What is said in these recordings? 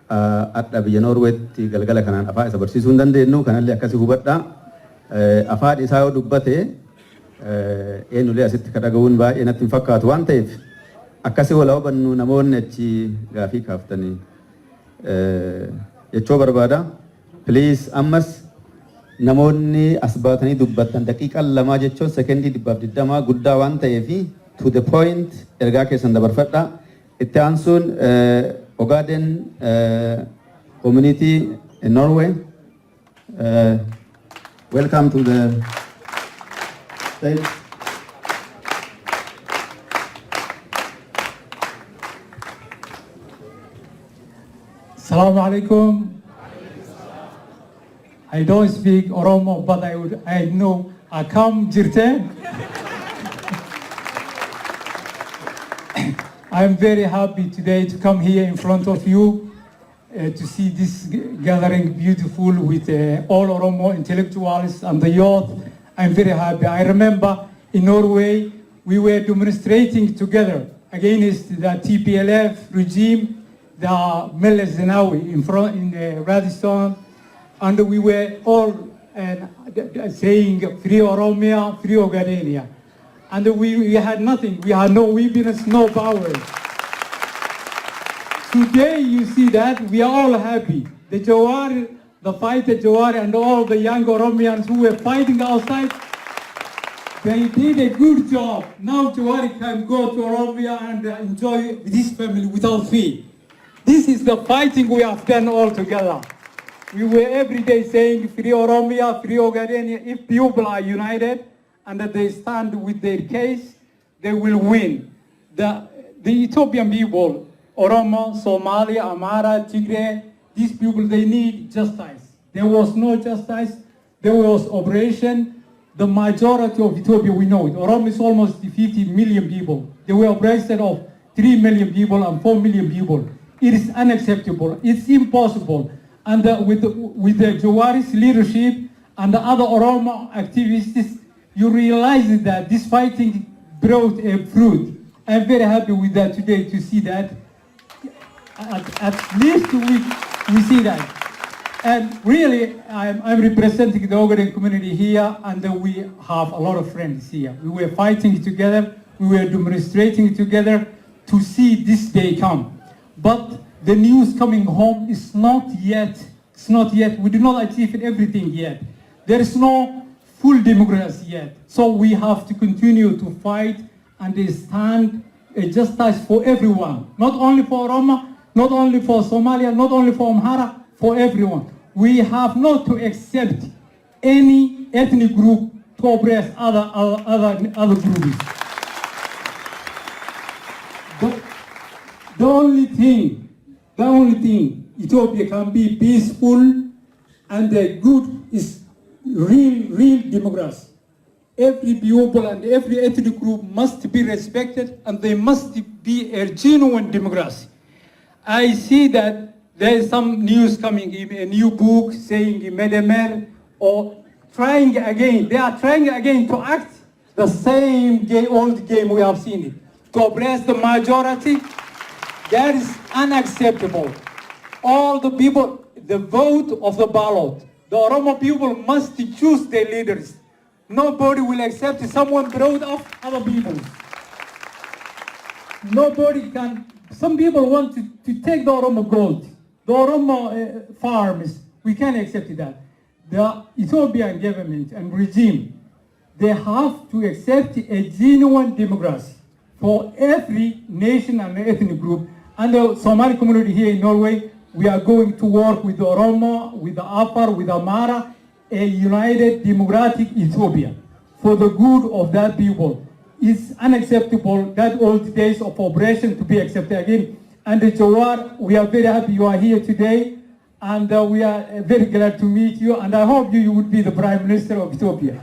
adda biyya Noorweetti galgala kanaan afaan isa barsiisuu hin dandeenyu kanallee akkasii hubadhaa. Afaan isaa yoo dubbate eenyulee asitti kadhaga'uun baay'ee natti hin fakkaatu waan ta'eef akkasii wal hubannu namoonni achi gaafii kaaftanii jechoo barbaada. Please ammas namoonni as baatanii dubbatan daqiiqaa lamaa jechuun sekendii 20 guddaa waan ta'eef to the point ergaa keessan dabarfadha. Itti aansuun Ogaden community in Norway. Welcome to the stage. Assalamu alaikum. I don't speak Oromo, but I know Akam Jirte. I'm very happy today to come here in front of you to see this gathering beautiful with all Oromo intellectuals and the youth. I'm very happy. I remember in Norway, we were demonstrating together against the TPLF regime, the Meles Zenawi in Radisson, and we were all saying free Oromia, free Ogadenia. And we had nothing, we had no weakness, no power. Today you see that we are all happy. The Jawar, the fighter Jawar and all the young Oromians who were fighting outside, they did a good job. Now Jawar can go to Oromia and enjoy with his family without fear. This is the fighting we have done all together. We were every day saying free Oromia, free Ogadenia. If people are united and that they stand with their case, they will win. The Ethiopian people, Oromo, Somalia, Amara, Tigray, these people, they need justice. There was no justice. There was oppression. The majority of Ethiopia, we know it. Oromo is almost 50 million people. They were oppressed of 3 million people and 4 million people. It is unacceptable. It's impossible. And with the Jawari's leadership and the other Oromo activists, you realize that this fighting brought a fruit. I'm very happy with that today to see that. At least we see that. And really, I'm representing the Ogaden community here, and we have a lot of friends here. We were fighting together, we were demonstrating together to see this day come. But the news coming home is not yet, we do not achieve everything yet. There is no full democracy yet. So we have to continue to fight and stand justice for everyone. Not only for Oromo, not only for Somalia, not only for Amhara, for everyone. We have not to accept any ethnic group to oppress other groups. The only thing Ethiopia can be peaceful and good is real democracy. Every people and every ethnic group must be respected, and they must be a genuine democracy. I see that there is some news coming in a new book saying Medemer or trying again. They are trying again to act the same old game we have seen it. To oppress the majority, that is unacceptable. All the people, the vote of the ballot, the Oromo people must choose their leaders. Nobody will accept someone brought up other people. Nobody can. Some people want to take the Oromo gold, the Oromo farms. We can't accept that. The Ethiopian government and regime, they have to accept a genuine democracy for every nation and ethnic group. And the Somali community here in Norway, we are going to work with the Oromo, with the Afar, with the Amara, a united democratic Ethiopia for the good of that people. It's unacceptable that old days of oppression to be accepted again. And Jawar, we are very happy you are here today, and we are very glad to meet you, and I hope you would be the Prime Minister of Ethiopia.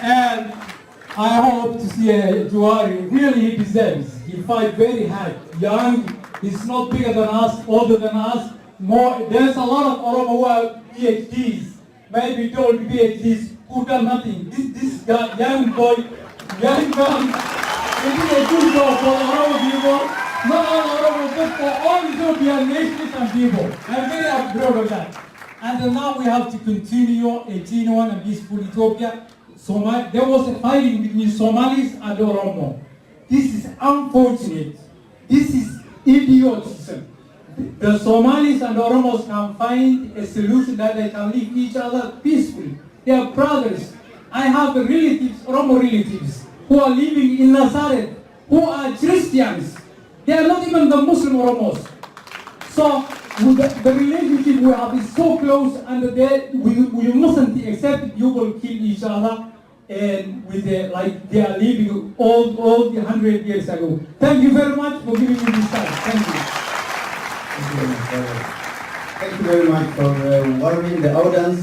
And I hope to see Jawari, really he deserves. He fight very hard, young, He's not bigger than us, older than us. More, there's a lot of Oromo who have PhDs, maybe don't PhDs, who done nothing. This guy, young boy, young man, he did a good job for the Oromo people, not all Oromo, but for all Ethiopian nations and people. I'm very proud of that. And now we have to continue a genuine and peaceful Ethiopia. There was a fighting between Somalis and Oromo. This is unfortunate. This is idiotism. The Somalis and Oromos can find a solution that they can live each other peacefully. They are brothers. I have relatives, Oromo relatives, who are living in Nazareth, who are Christians. They are not even the Muslim Oromos. So the relationship we have is so close, and we mustn't accept you will kill each other and with like they are living all the 100 years ago. Thank you very much for giving me this time. Thank you. Thank you very much for warming the audience.